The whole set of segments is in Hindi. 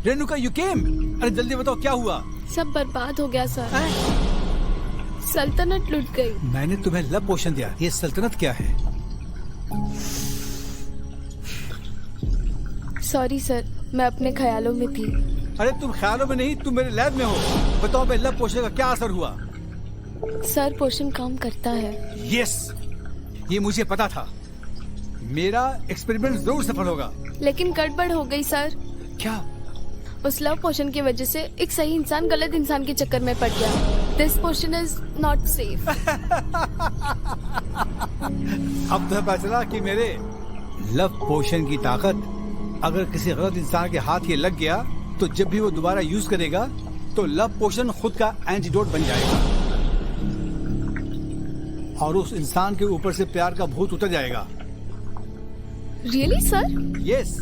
Renuka, you came? अरे जल्दी बताओ क्या हुआ? सब बर्बाद हो गया सर। सल्तनत लुट गई। मैंने तुम्हें लव पोशन दिया, ये सल्तनत क्या है? सॉरी सर, मैं अपने ख्यालों में थी। अरे तुम ख्यालों में नहीं, तुम मेरे लैब में हो। बताओ मैं लव पोशन का क्या असर हुआ? सर पोशन काम करता है। यस, ये मुझे पता था। मेरा एक्सपेरिमेंट जरूर सफल होगा। लेकिन गड़बड़ हो गई सर। क्या? उस लव पोशन की वजह से एक सही इंसान गलत इंसान के चक्कर में पड़ गया। This potion is not safe. अब तो पता चला कि मेरे लव पोशन की ताकत अगर किसी गलत इंसान के हाथ ये लग गया तो जब भी वो दोबारा यूज करेगा तो लव पोशन खुद का एंटीडोट बन जाएगा और उस इंसान के ऊपर से प्यार का भूत उतर जाएगा। Really sir? Yes,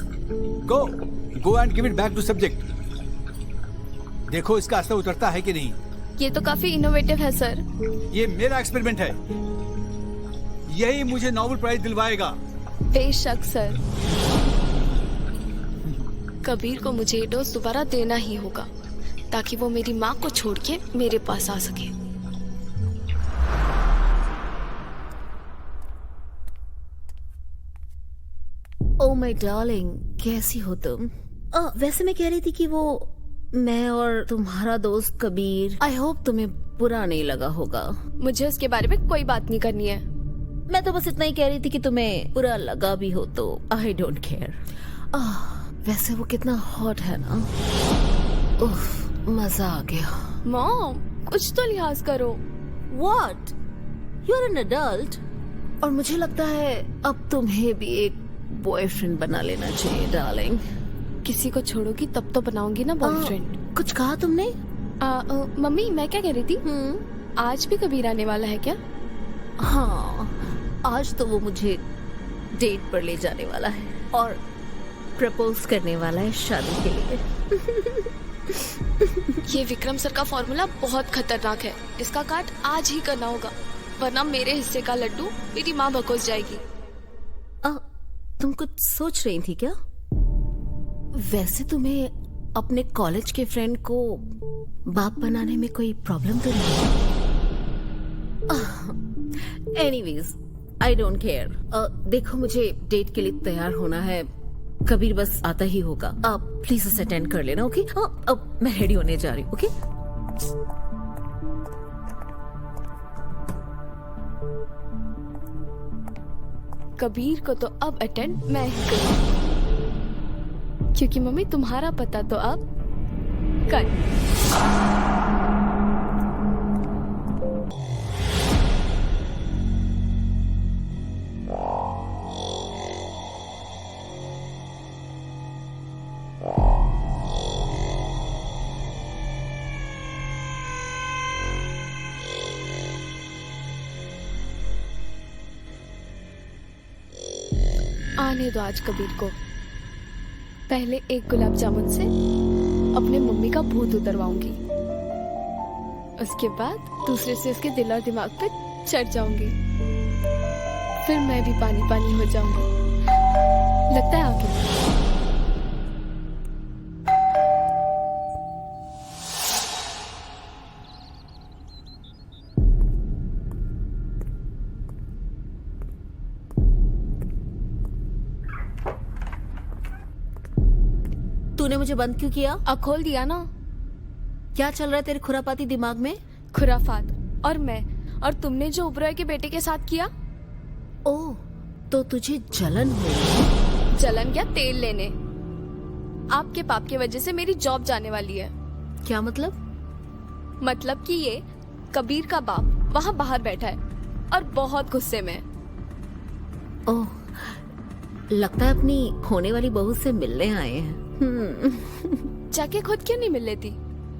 go and give it back to subject. देखो इसका असर उतरता है कि नहीं। ये तो काफी इनोवेटिव है सर। ये मेरा एक्सपेरिमेंट है, यही मुझे नोबेल प्राइज दिलवाएगा। बेशक सर। कबीर को मुझे ये डोज दोबारा देना ही होगा ताकि वो मेरी माँ को छोड़ के मेरे पास आ सके। ओ माय डार्लिंग, कैसी हो तुम? वैसे मैं कह रही थी कि वो मैं और तुम्हारा दोस्त कबीर, आई होप तुम्हें बुरा नहीं लगा होगा। मुझे उसके बारे में कोई बात नहीं करनी है। मैं तो बस इतना ही कह रही थी कि तुम्हें बुरा लगा भी हो तो आई डोंट केयर। वैसे वो कितना हॉट है ना। उफ, मजा आ गया। मॉम, कुछ तो लिहाज करो। What? You are an adult और मुझे लगता है अब तुम्हें भी एक बॉयफ्रेंड बना लेना चाहिए डार्लिंग। किसी को छोड़ोगी तब तो बनाऊंगी ना बॉयफ्रेंड। कुछ कहा तुमने? मम्मी, मैं क्या कह रही थी, आज भी कबीर आने वाला है क्या? हाँ, आज तो वो मुझे डेट पर ले जाने वाला है और प्रपोज करने वाला है शादी के लिए। ये विक्रम सर का फॉर्मूला बहुत खतरनाक है। इसका काट आज ही करना होगा वरना मेरे हिस्से का लड्डू मेरी माँ बकोस जाएगी। तुम कुछ सोच रही थी क्या? वैसे तुम्हें अपने कॉलेज के फ्रेंड को बाप बनाने में कोई प्रॉब्लम तो नहीं? Anyways, I don't care. देखो, मुझे डेट के लिए तैयार होना है। कबीर बस आता ही होगा। आप प्लीज उसे अटेंड कर लेना, ओके? अब मैं रेडी होने जा रही हूँ, ओके? कबीर को तो अब अटेंड मैं ही करूँ क्योंकि मम्मी तुम्हारा पता तो अब कल। आने दो आज कबीर को। पहले एक गुलाब जामुन से अपने मम्मी का भूत उतरवाऊंगी, उसके बाद दूसरे से उसके दिल और दिमाग पे चढ़ जाऊंगी, फिर मैं भी पानी पानी हो जाऊंगी। लगता है आगे तूने मुझे बंद क्यों किया? अब खोल दिया ना। क्या चल रहा है तेरे खुरापाती दिमाग में? खुराफात और मैं और तुमने जो उबराय के बेटे के साथ किया। ओह, तो तुझे जलन हुई? जलन क्या, तेल लेने। आपके पाप की वजह से मेरी जॉब जाने वाली है। क्या मतलब? मतलब कि ये कबीर का बाप वहाँ बाहर बैठा है और बहुत गुस्से में। ओह, लगता है अपनी होने वाली बहू से मिलने आए हैं। जाके खुद क्यों नहीं मिल लेती?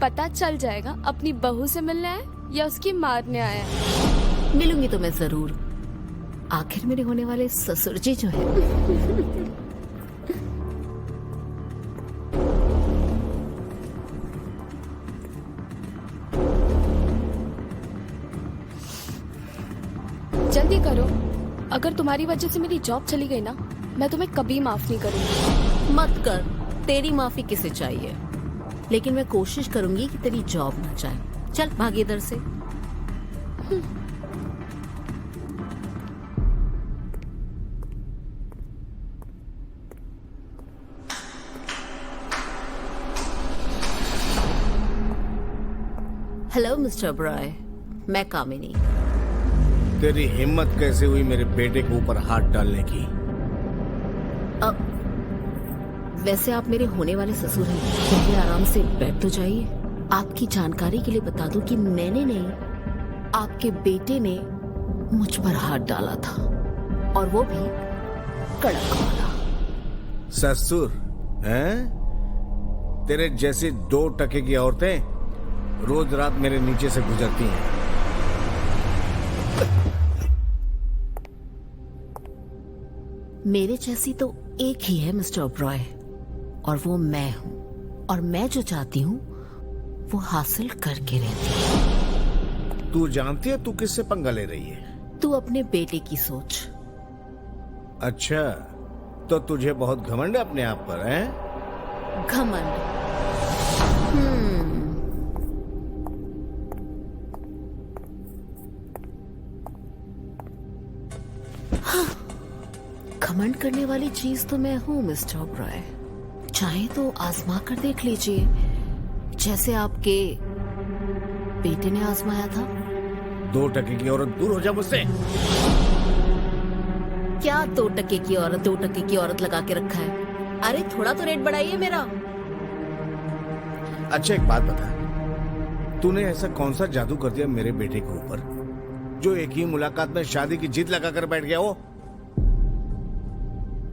पता चल जाएगा अपनी बहू से मिलने आए या उसकी मारने आया। मिलूंगी तो मैं जरूर। आखिर मेरे होने वाले ससुर जी जो है। जल्दी करो, अगर तुम्हारी वजह से मेरी जॉब चली गई ना मैं तुम्हें कभी माफ नहीं करूंगी। मत कर, तेरी माफी किसे चाहिए, लेकिन मैं कोशिश करूंगी कि तेरी जॉब न जाए। चल भाग इधर से। हेलो मिस्टर ब्रॉय, मैं कामिनी। तेरी हिम्मत कैसे हुई मेरे बेटे के ऊपर हाथ डालने की? वैसे आप मेरे होने वाले ससुर हैं, पहले आराम से बैठ तो जाइए। आपकी जानकारी के लिए बता दूं कि मैंने नहीं, आपके बेटे ने मुझ पर हाथ डाला था, और वो भी कड़क वाला। ससुर हैं? तेरे जैसी 2 टके की औरतें रोज रात मेरे नीचे से गुजरती हैं। मेरे जैसी तो एक ही है मिस्टर ब्रॉय, और वो मैं हूं, और मैं जो चाहती हूं वो हासिल करके रहती हूं। तू जानती है तू किससे पंगा ले रही है? तू अपने बेटे की सोच। अच्छा, तो तुझे बहुत घमंड है अपने आप पर, हैं? घमंड? घमंड करने वाली चीज तो मैं हूं मिस्टर ब्रॉय। चाहे तो आजमा कर देख लीजिए, जैसे आपके बेटे ने आजमाया था। 2 टके की औरत, दूर हो जा मुझसे। क्या 2 टके की औरत, 2 टके की औरत लगा के रखा है? अरे थोड़ा तो रेट बढ़ाइए मेरा। अच्छा एक बात बता, तूने ऐसा कौन सा जादू कर दिया मेरे बेटे के ऊपर जो एक ही मुलाकात में शादी की जिद लगाकर बैठ गया हो?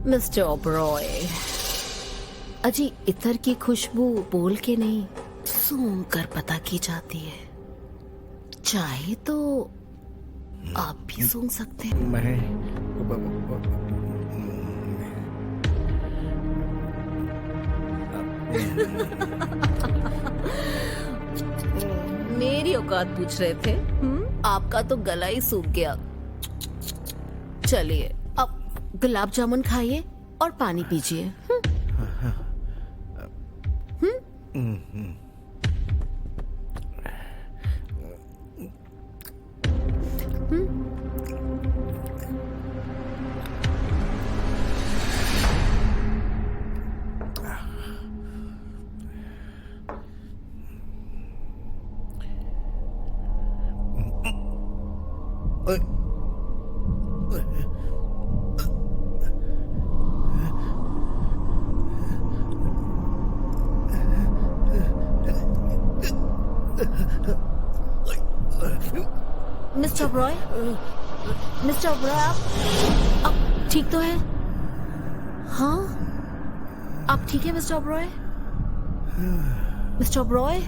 मिस्टर ब्रॉय, अजी इतर की खुशबू बोल के नहीं, सूंघ कर पता की जाती है। चाहे तो आप भी सूंघ सकते हैं। मैं मेरी औकात पूछ रहे थे? आपका तो गला ही सूख गया। चलिए अब गुलाब जामुन खाइए और पानी पीजिए। मिस्टर ब्रॉय, मिस्टर ब्रॉय, आप ठीक तो है? हाँ, आप ठीक है मिस्टर ब्रॉय? मिस्टर ब्रॉय,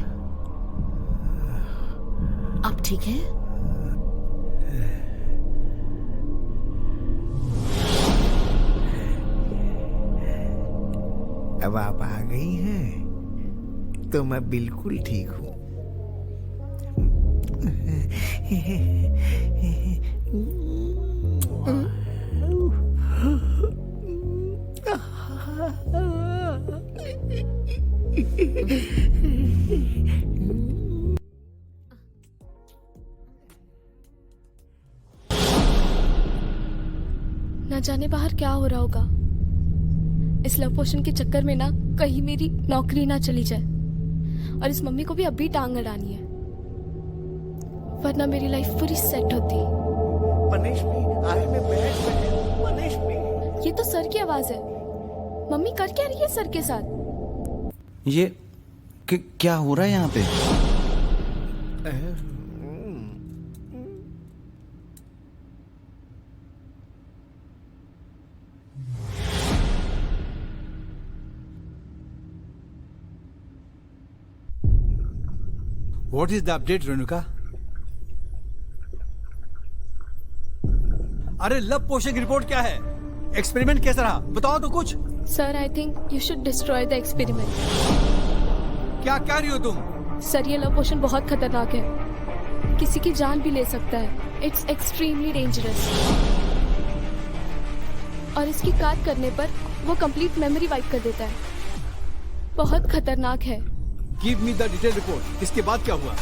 आप ठीक है? अब आप आ गई हैं तो मैं बिल्कुल ठीक हूँ। ना जाने बाहर क्या हो रहा होगा। इस लव पोशन के चक्कर में ना कहीं मेरी नौकरी ना चली जाए, और इस मम्मी को भी अभी टांग अड़ानी है, वरना मेरी लाइफ पूरी सेट होती। ये तो सर की आवाज है। मम्मी कर क्या रही है सर के साथ? ये क्या हो रहा है यहाँ पे? What is the update, Renuka? अरे लव पोशन की रिपोर्ट क्या है? एक्सपेरिमेंट कैसा रहा? बताओ तो कुछ। Sir, I think you should destroy the experiment. क्या कह रही हो तुम? सर, ये लव पोशन बहुत खतरनाक है, किसी की जान भी ले सकता है। It's extremely dangerous. और इसकी काट करने पर वो कंप्लीट मेमोरी वाइप कर देता है। बहुत खतरनाक है। Give me the detail report. इसके बाद क्या हुआ?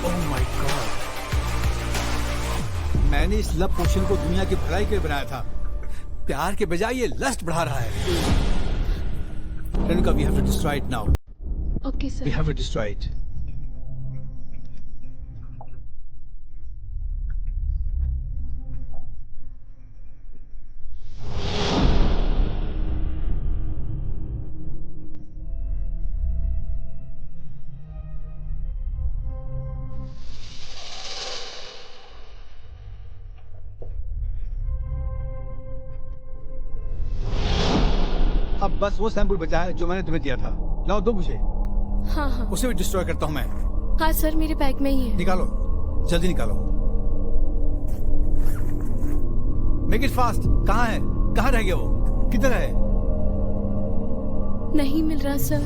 ओह माय गॉड, मैंने इस लव पोशन को दुनिया की भलाई के लिए बनाया था। प्यार के बजाय ये लस्ट बढ़ा रहा है। Renuka, we have to destroy it now. Okay sir. We have to destroy it. अब बस वो सैंपल बचा है जो मैंने तुम्हें दिया था। लाओ दो मुझे। हाँ हाँ उसे भी डिस्ट्रॉय करता हूं मैं। हाँ सर, मेरे बैग में ही है। निकालो, जल्दी निकालो। Make it fast. कहाँ है? कहाँ रह गया वो? किधर है? नहीं मिल रहा सर।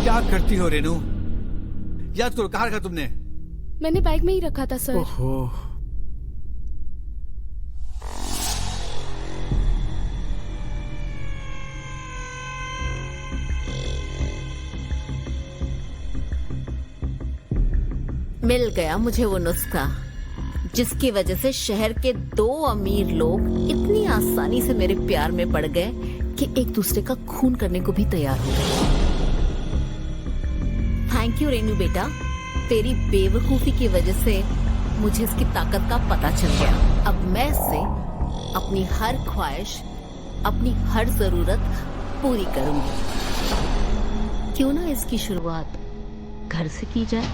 क्या करती हो रेनू? याद करो, कहाँ रखा तुमने? मैंने बैग में ही रखा था सर। ओहो, मिल गया मुझे वो नुस्खा जिसकी वजह से शहर के 2 अमीर लोग इतनी आसानी से मेरे प्यार में पड़ गए कि एक दूसरे का खून करने को भी तैयार हो गए। थैंक यू रेनू बेटा, तेरी बेवकूफी की वजह से मुझे इसकी ताकत का पता चल गया। अब मैं इससे अपनी हर ख्वाहिश, अपनी हर जरूरत पूरी करूंगी। क्यों ना इसकी शुरुआत घर से की जाए।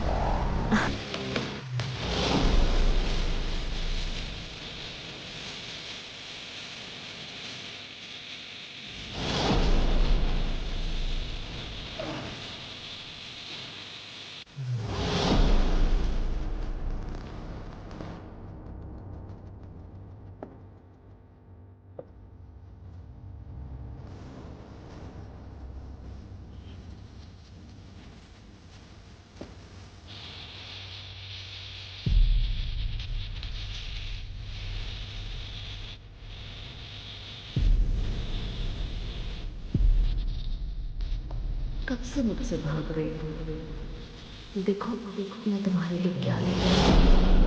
कब से मुझसे भाग रही हो? देखो देखो मैं तुम्हारे लिए क्या लेकर आई हूं।